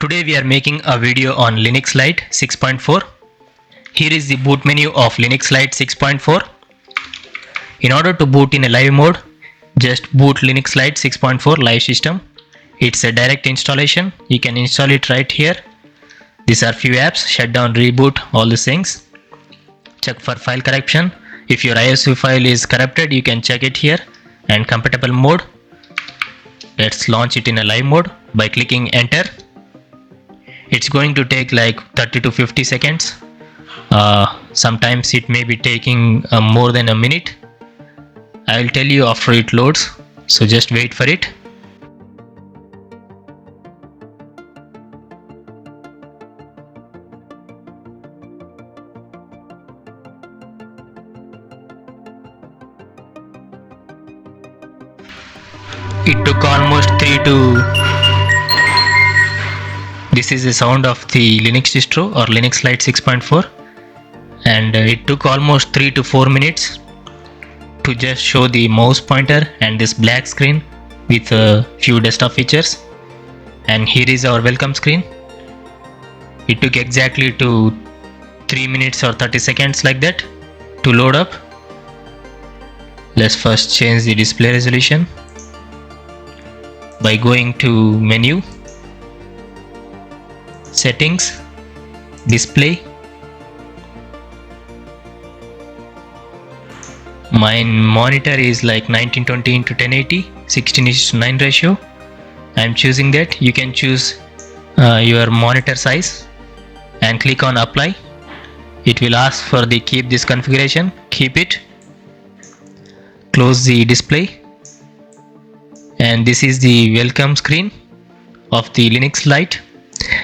Today we are making a video on Linux Lite 6.4. Here is the boot menu of Linux Lite 6.4. In order to boot in a live mode, just boot Linux Lite 6.4 live system. It's a direct installation. You can install it right here. These are few apps: shutdown, reboot, all these things. Check for file corruption. If your ISO file is corrupted, you can check it here. And compatible mode. Let's launch it in a live mode by clicking enter. It's going to take like 30 to 50 seconds. Sometimes it may be taking more than a minute. I will tell you after it loads, so just wait for it. It took almost This is the sound of the Linux distro or Linux Lite 6.4, and it took almost 3 to 4 minutes to just show the mouse pointer and this black screen with a few desktop features. And here is our welcome screen. It took exactly to 3 minutes or 30 seconds like that to load up. Let's first change the display resolution by going to menu, settings, display. My monitor is like 1920 into 1080 16:9 ratio. I'm choosing that. You can choose your monitor size and click on apply. It will ask for the keep this configuration. Keep it. Close the display. And this is the welcome screen of the Linux Lite.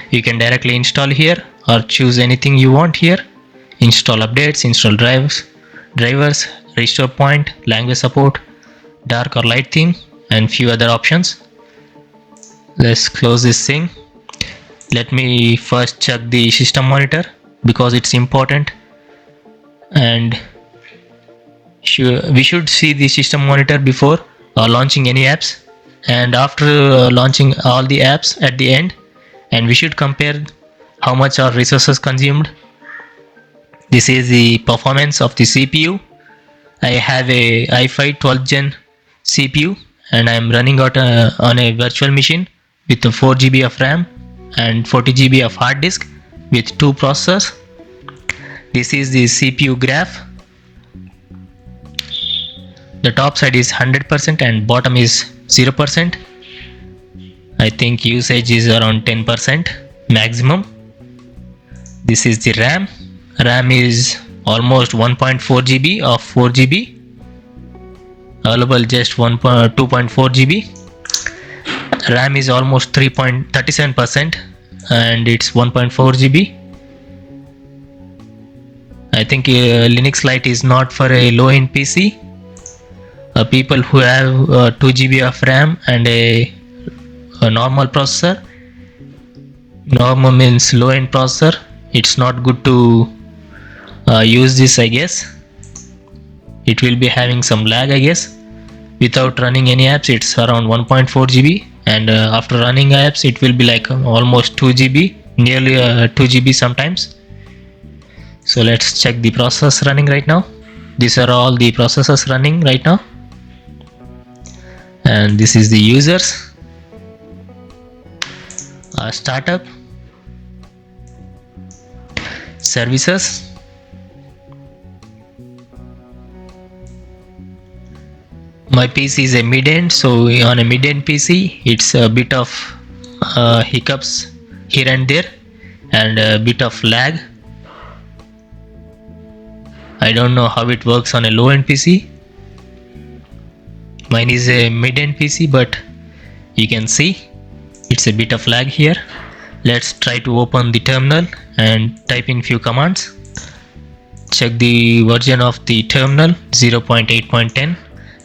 You can directly install here or choose anything you want here. Install updates, install drivers, restore point, language support, dark or light theme, and few other options. Let's close this thing. Let me first check the system monitor because it's important, and we should see the system monitor before launching any apps and after launching all the apps at the end, and we should compare how much are resources consumed. This is the performance of the CPU. I have a i5 12th gen CPU and I am running out on a virtual machine with 4 GB of RAM and 40 GB of hard disk with 2 processors. This is the CPU graph. The top side is 100% and bottom is 0%. I think usage is around 10% maximum. This is the RAM. RAM is almost 1.4 GB of 4 GB. Available just 2.4 GB. RAM is almost 3.37% and it's 1.4 GB. I think Linux Lite is not for a low-end PC. People who have 2 GB of RAM and a normal processor. Normal means low-end processor. It's not good to use this, I guess. It will be having some lag, I guess. Without running any apps, it's around 1.4 GB, and after running apps, it will be like almost 2 GB, nearly 2 GB sometimes. So let's check the process running right now. These are all the processes running right now, and this is the users. Startup, services, my PC is a mid-end, so on a mid-end PC it's a bit of hiccups here and there and a bit of lag. I don't know how it works on a low-end PC. Mine is a mid-end PC, but you can see it's a bit of lag here. Let's try to open the terminal and type in few commands. Check the version of the terminal 0.8.10.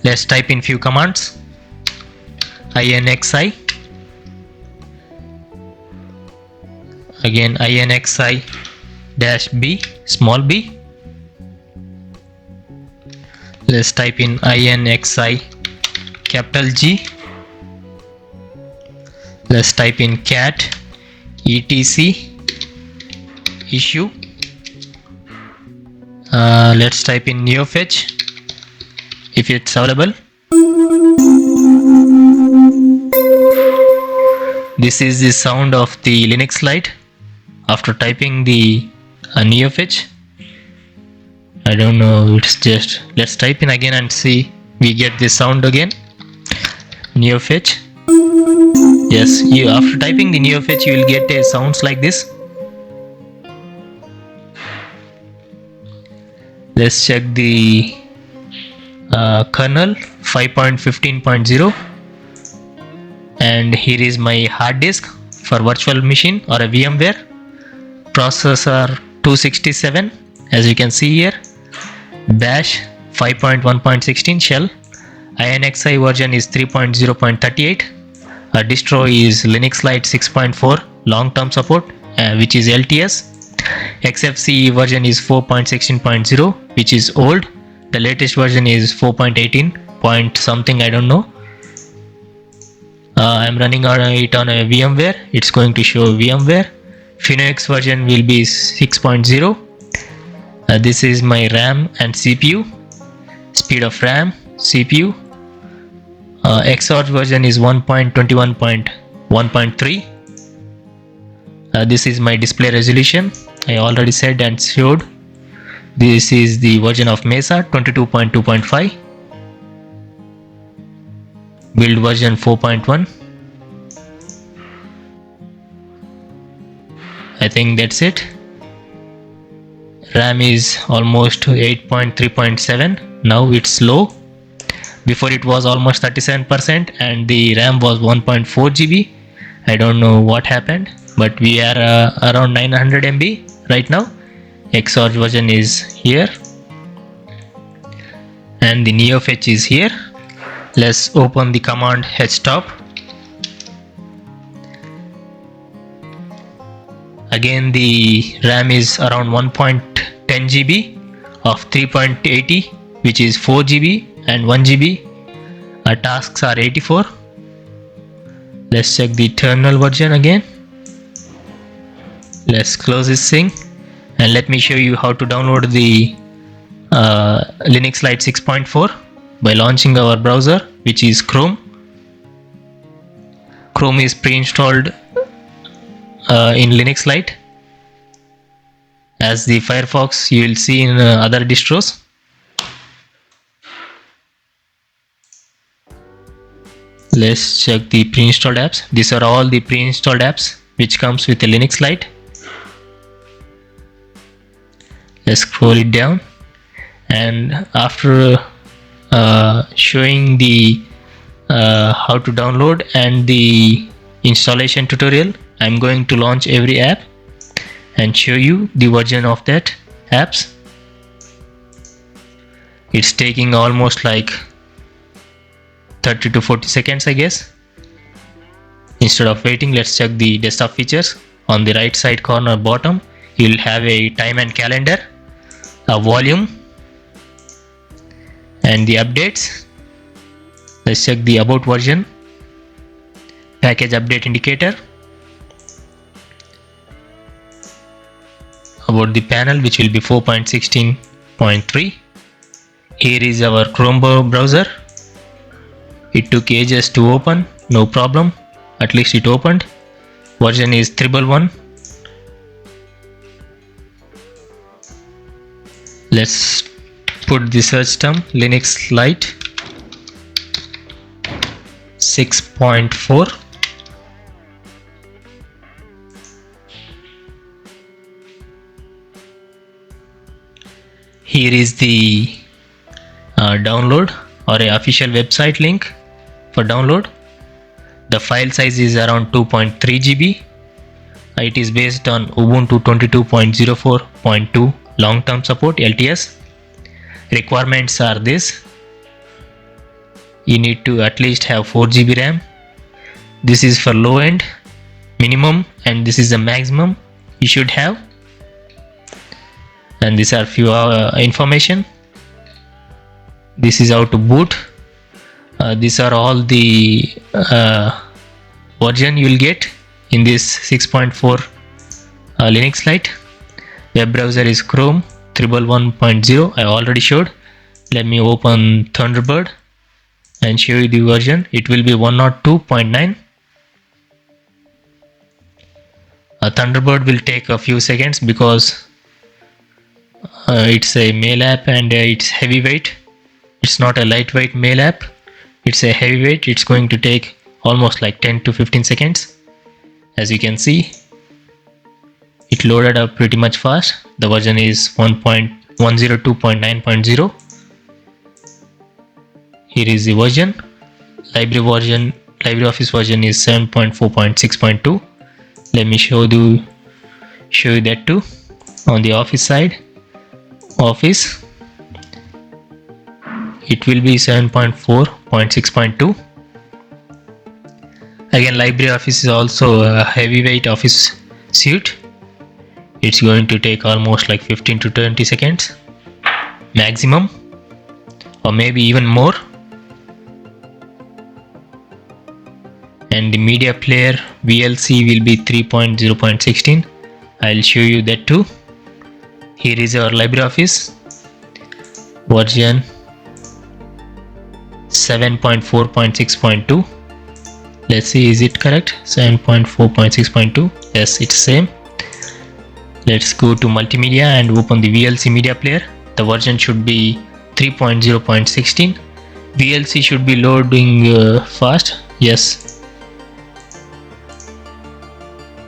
Let's type in few commands. inxi, again inxi -b, small b. Let's type in inxi capital G. Let's type in cat etc issue. Let's type in neofetch if it's available. This is the sound of the Linux Lite after typing the neofetch. I don't know, it's just, let's type in again and see we get this sound again. Neofetch. Yes, you after typing the neofetch you will get a sounds like this. Let's check the kernel 5.15.0, and here is my hard disk for virtual machine or a VMware. Processor 267 as you can see here. Bash 5.1.16 shell. INXI version is 3.0.38. Distro is Linux Lite 6.4 long-term support, which is LTS. XFCE version is 4.16.0, which is old. The latest version is 4.18 point something, I don't know. I'm running it on a VMware. It's going to show VMware. Phoenix version will be 6.0. This is my RAM and CPU. Speed of RAM, CPU. XOR version is 1.21.1.3. This is my display resolution. I already said and showed. This is the version of Mesa 22.2.5. Build version 4.1. I think that's it. RAM is almost 8.3.7. Now it's low. Before it was almost 37% and the RAM was 1.4 GB. I don't know what happened, but we are around 900 MB right now. XOR version is here and the neofetch is here. Let's open the command htop. Again the RAM is around 1.10 GB of 3.80, which is 4 GB and 1 GB. Our tasks are 84. Let's check the terminal version again. Let's close this thing and let me show you how to download the Linux Lite 6.4 by launching our browser, which is Chrome. Chrome is pre-installed in Linux Lite. As the Firefox you will see in other distros. Let's check the pre-installed apps. These are all the pre-installed apps which comes with the Linux Lite. Let's scroll it down, and after showing the how to download and the installation tutorial, I'm going to launch every app and show you the version of that apps. It's taking almost like 30 to 40 seconds, I guess. Instead of waiting, let's check the desktop features. On the right side corner bottom, you'll have a time and calendar, a volume, and the updates. Let's check the about version, package update indicator, about the panel, which will be 4.16.3. Here is our Chrome browser. It took ages to open, no problem, at least it opened. Version is 111. Let's put the search term Linux Lite 6.4. Here is the download or a official website link for download. The file size is around 2.3 GB. It is based on Ubuntu 22.04.2 long-term support LTS. Requirements are this: you need to at least have 4 GB RAM. This is for low end minimum, and this is the maximum you should have. And these are few information. This is how to boot. These are all the version you will get in this 6.4 Linux Lite. Web browser is Chrome 111.0. I already showed. Let me open Thunderbird and show you the version. It will be 102.9. Thunderbird will take a few seconds because it's a mail app and it's heavyweight. It's not a lightweight mail app. It's a heavyweight. It's going to take almost like 10 to 15 seconds. As you can see, it loaded up pretty much fast. The version is 1.102.9.0. Here is the version. LibreOffice version is 7.4.6.2. Let me show you that too. On the Office side, Office, it will be 7.4.6.2. Again, LibreOffice is also a heavyweight office suite. It's going to take almost like 15 to 20 seconds maximum, or maybe even more. And the media player VLC will be 3.0.16. I'll show you that too. Here is our LibreOffice version 7.4.6.2. Let's see, is it correct? 7.4.6.2. Yes, it's same. Let's go to multimedia and open the VLC media player. The version should be 3.0.16. VLC should be loading fast. Yes,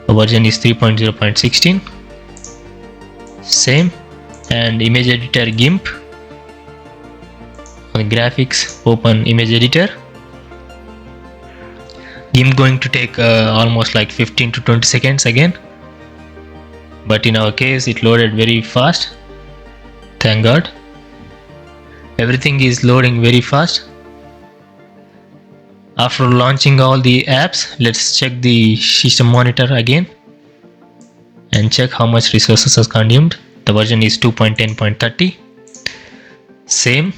the version is 3.0.16. Same. And image editor GIMP. On graphics, open image editor. GIMP going to take almost like 15 to 20 seconds again, but in our case it loaded very fast. Thank God. Everything is loading very fast. After launching all the apps, let's check the system monitor again and check how much resources are consumed. The version is 2.10.30. Same.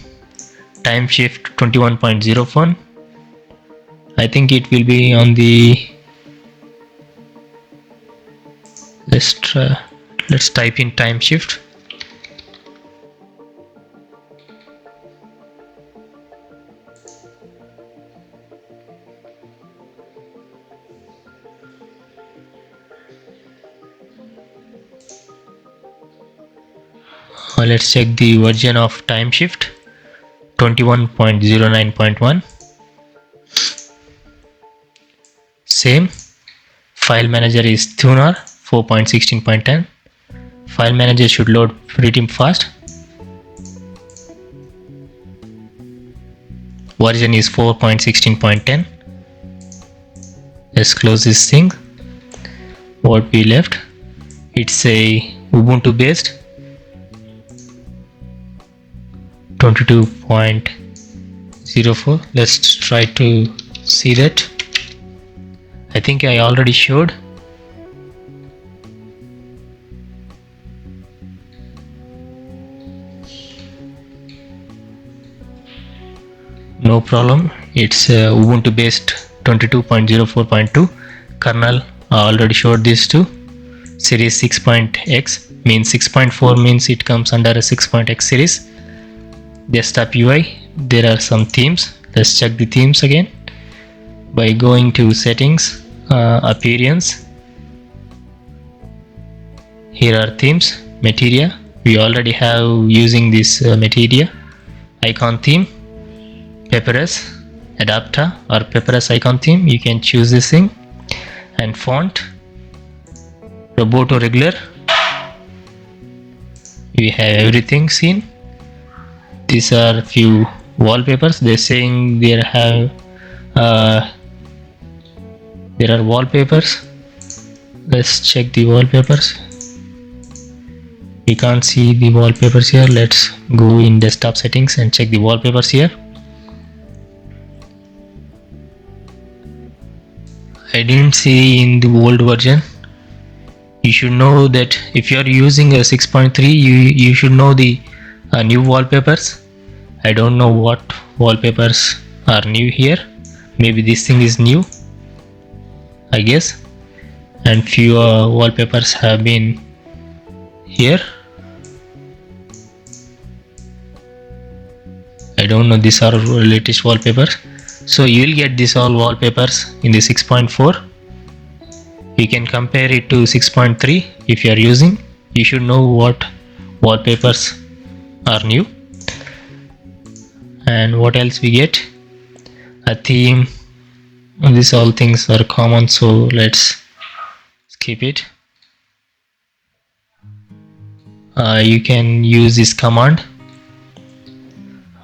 Time shift 21.01. I think it will be on the, let's type in time shift. Let's check the version of time shift 21.09.1. Same. File manager is Tuner 4.16.10. File manager should load pretty fast. Version is 4.16.10. Let's close this thing. What we left, it's a Ubuntu based 22.04. Let's try to see that. I think I already showed. No problem. It's Ubuntu based 22.04.2. Kernel I already showed this too. Series 6.x means 6.4 means it comes under a 6.x series. Desktop UI, there are some themes. Let's check the themes again by going to settings, appearance. Here are themes. Materia, we already have using this Materia. Icon theme, Papyrus, Adapter or Papyrus icon theme, you can choose this thing. And font, Roboto regular. We have everything seen. These are few wallpapers. They're saying there are wallpapers. Let's check the wallpapers. We can't see the wallpapers here. Let's go in desktop settings and check the wallpapers here. I didn't see in the old version. You should know that if you are using a 6.3, you should know the new wallpapers. I don't know what wallpapers are new here. Maybe this thing is new, I guess. and few wallpapers have been here. I don't know, these are latest wallpapers. So you will get these all wallpapers in the 6.4. You can compare it to 6.3 if you are using. You should know what wallpapers are new. And what else we get? A theme. These all things are common, so let's skip it. You can use this command,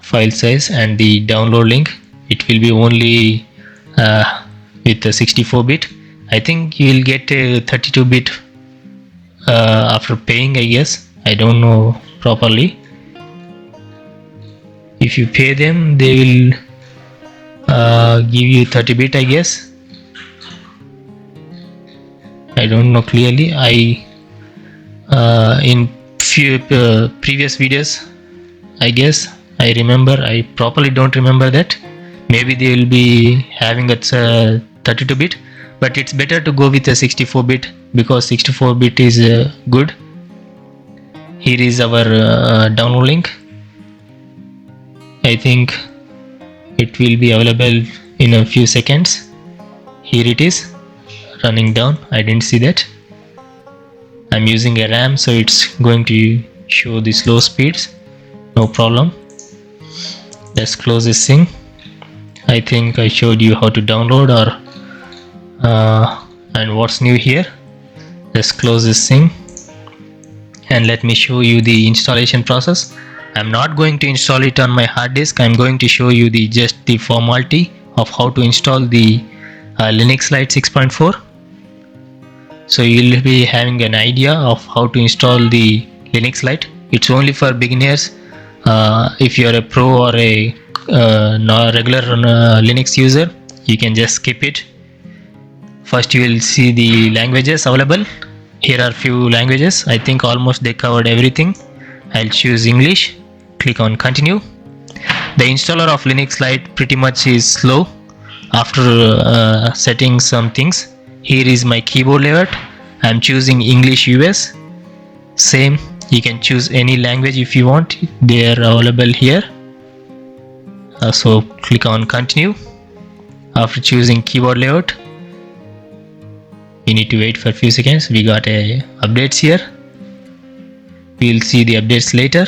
file size, and the download link. It will be only with the 64-bit. I think you will get a 32-bit after paying, I guess. I don't know properly. If you pay them, they will give you 30-bit, I guess. I don't know clearly. In few previous videos, I guess I remember. I properly don't remember that. Maybe they will be having a 32-bit, but it's better to go with a 64-bit because 64-bit is good. Here is our download link. I think it will be available in a few seconds. Here it is, running down. I didn't see that. I'm using a RAM, so it's going to show the slow speeds. No problem. Let's close this thing. I think I showed you how to download and what's new here. Let's close this thing and let me show you the installation process. I'm not going to install it on my hard disk. I'm going to show you just the formality of how to install the Linux Lite 6.4. So you'll be having an idea of how to install the Linux Lite. It's only for beginners. If you're a pro or a regular Linux user, you can just skip it. First you will see the languages available. Here are few languages. I think almost they covered everything. I'll choose English. Click on continue. The installer of Linux Lite pretty much is slow after setting some things. Here is my keyboard layout. I'm choosing English US. Same, you can choose any language if you want. They are available here. So click on continue. After choosing keyboard layout, we need to wait for a few seconds. We got updates here. We'll see the updates later.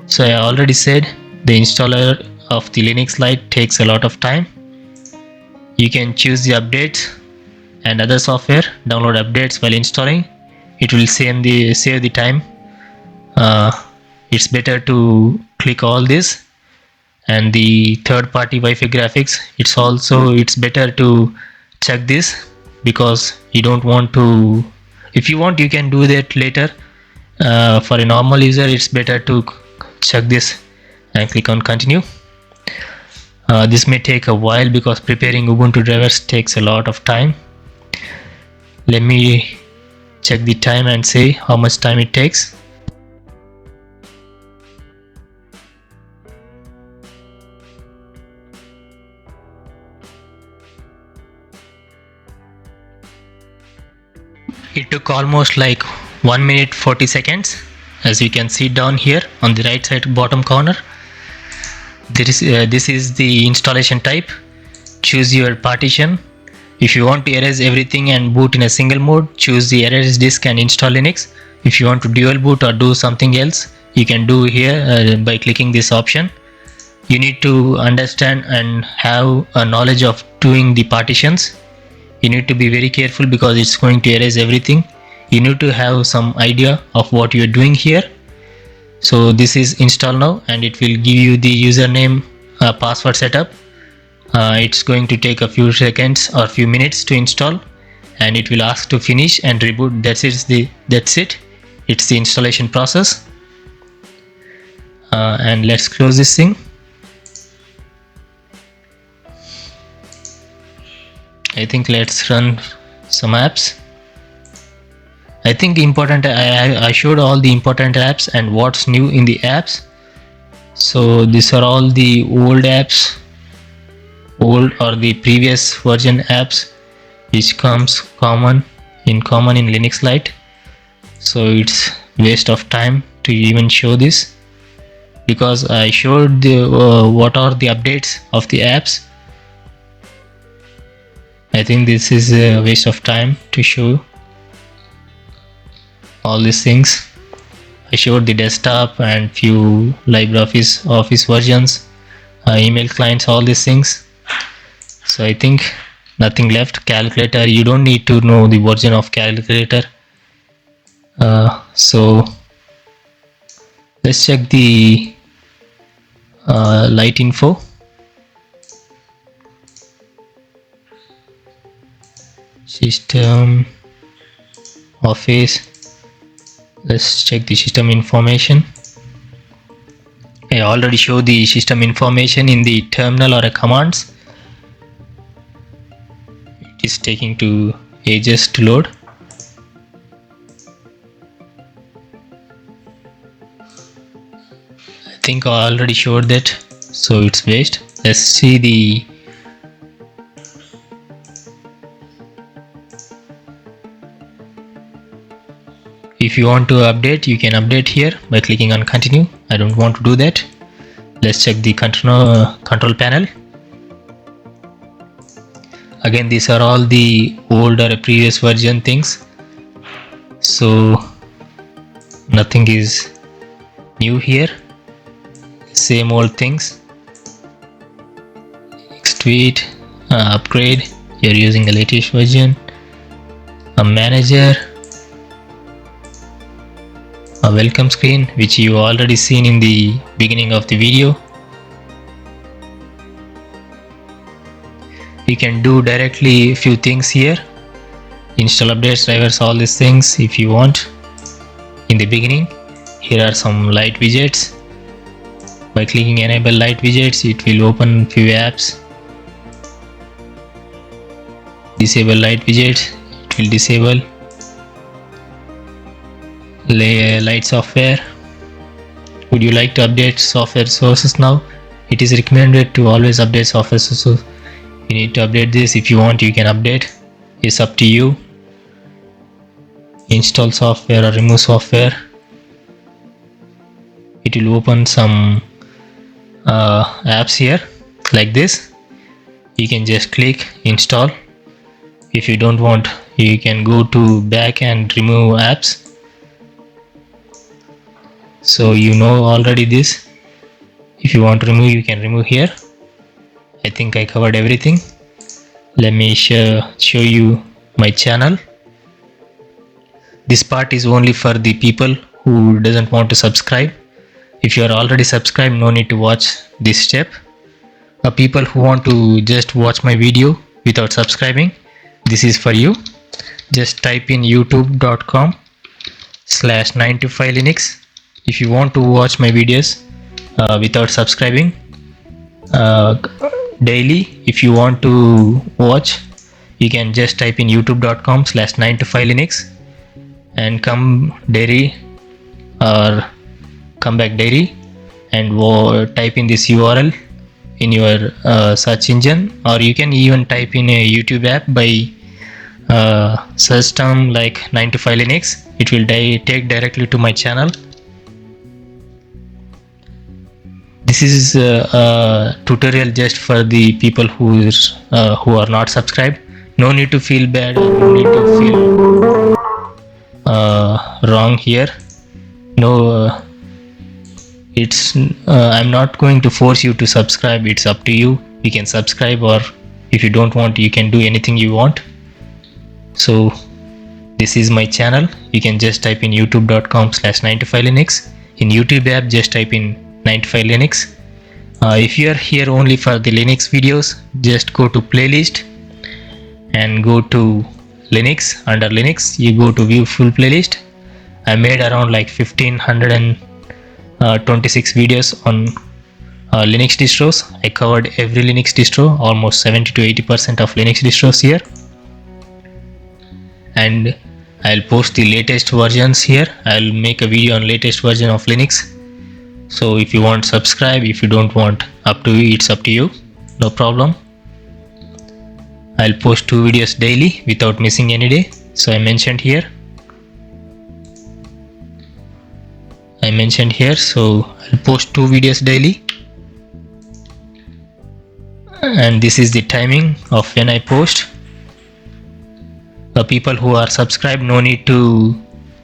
So I already said the installer of the Linux Lite takes a lot of time. You can choose the updates and other software, download updates while installing. It will save the time. It's better to click all this. And the third-party Wi-Fi graphics, it's better to check this because you don't want to. If you want, you can do that later. For a normal user, it's better to check this and click on continue. This may take a while because preparing Ubuntu drivers takes a lot of time. Let me check the time and say how much time it takes. It took almost like 1 minute 40 seconds. As you can see down here on the right side bottom corner, this is the installation type. Choose your partition. If you want to erase everything and boot in a single mode, choose the erase disk and install Linux. If you want to dual boot or do something else, you can do here by clicking this option. You need to understand and have a knowledge of doing the partitions. You need to be very careful because it's going to erase everything. You need to have some idea of what you're doing here. So this is install now and it will give you the username password setup. It's going to take a few seconds or few minutes to install and it will ask to finish and reboot. That's it. It's the installation process. And let's close this thing. I think let's run some apps. I think I showed all the important apps and what's new in the apps. So these are all the old apps, old or the previous version apps which comes common in common in Linux Lite, so it's waste of time to even show this, because I showed the what are the updates of the apps. I think this is a waste of time to show all these things. I showed the desktop and few LibreOffice office versions, email clients, all these things. So I think nothing left. Calculator, you don't need to know the version of calculator. So let's check the Lite info. System, office. Let's check the system information. I already showed the system information in the terminal or a commands. It is taking ages to load. I think I already showed that, so it's waste. Let's see the if you want to update, you can update here by clicking on continue. I don't want to do that. Let's check the control panel. Again, these are all the old or previous version things, so nothing is new here. Same old things. Tweet, upgrade, you're using the latest version, a manager, a welcome screen which you already seen in the beginning of the video. You can do directly a few things here, install updates, drivers, all these things if you want. In the beginning, here are some Lite widgets. By clicking enable Lite widgets, it will open few apps. Disable Lite widgets, it will disable. Lite software, would you like to update software sources now? It is recommended to always update software sources. You need to update this. If you want, you can update, it's up to you. Install software or remove software, it will open some apps here like this. You can just click install. If you don't want, you can go to back and remove apps. So you know already this. If you want to remove, you can remove here. I think I covered everything. Let me show you my channel. This part is only for the people who doesn't want to subscribe. If you are already subscribed, no need to watch this step. People who want to just watch my video without subscribing, this is for you. Just type in youtube.com/9to5linux. If you want to watch my videos without subscribing daily, if you want to watch, you can just type in youtube.com/9to5linux and come daily or come back daily and type in this URL in your search engine, or you can even type in a YouTube app by search term like 9to5linux. It will take directly to my channel. This is a tutorial just for the people who are not subscribed. No need to feel bad, or no need to feel wrong here. No, I'm not going to force you to subscribe. It's up to you. You can subscribe, or if you don't want, you can do anything you want. So this is my channel. You can just type in youtube.com/9to5linux. In YouTube app, just type in 9to5linux. If you are here only for the Linux videos, just go to playlist and go to Linux. Under Linux, you go to view full playlist. I made around like 1526 videos on Linux distros. I covered every Linux distro, almost 70 to 80% of Linux distros here, and I'll post the latest versions here. I'll make a video on latest version of Linux. So if you want, subscribe. If you don't want, up to you. It's up to you, no problem. I'll post 2 videos daily without missing any day. So I mentioned here, so I'll post 2 videos daily, and this is the timing of when I post. The people who are subscribed, no need to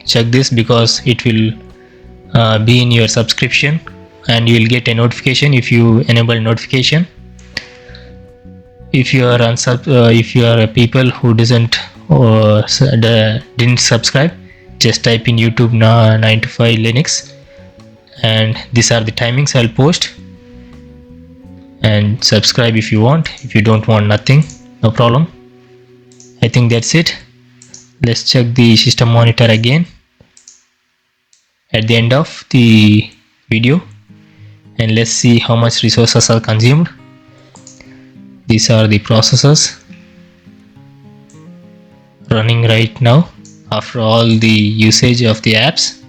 check this because it will be in your subscription, and you will get a notification if you enable notification. If you are if you are a people who didn't subscribe, just type in YouTube 9 to 5 Linux, and these are the timings I'll post, and subscribe if you want. If you don't want, nothing, no problem. I think that's it. Let's check the system monitor again at the end of the video, and let's see how much resources are consumed. These are the processors running right now after all the usage of the apps.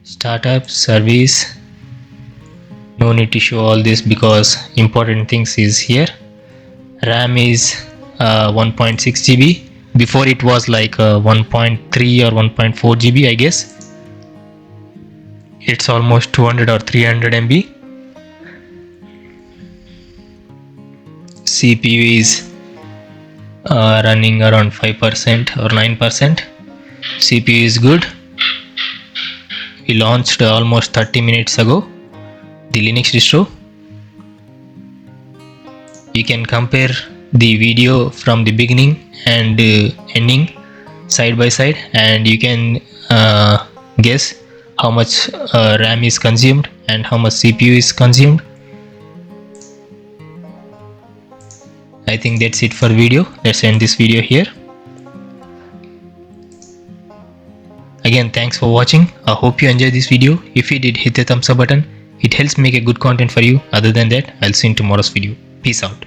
Startup, service, no need to show all this because important things is here. RAM is 1.6 GB. Before it was like 1.3 or 1.4 GB, I guess. It's almost 200 or 300 MB. CPU is running around 5% or 9%. CPU is good. We launched almost 30 minutes ago the Linux distro. You can compare the video from the beginning and ending side by side, and you can guess how much RAM is consumed and how much CPU is consumed. I think that's it for video. Let's end this video here. Again, thanks for watching. I hope you enjoyed this video. If you did, hit the thumbs up button. It helps make a good content for you. Other than that, I'll see you in tomorrow's video. Peace out.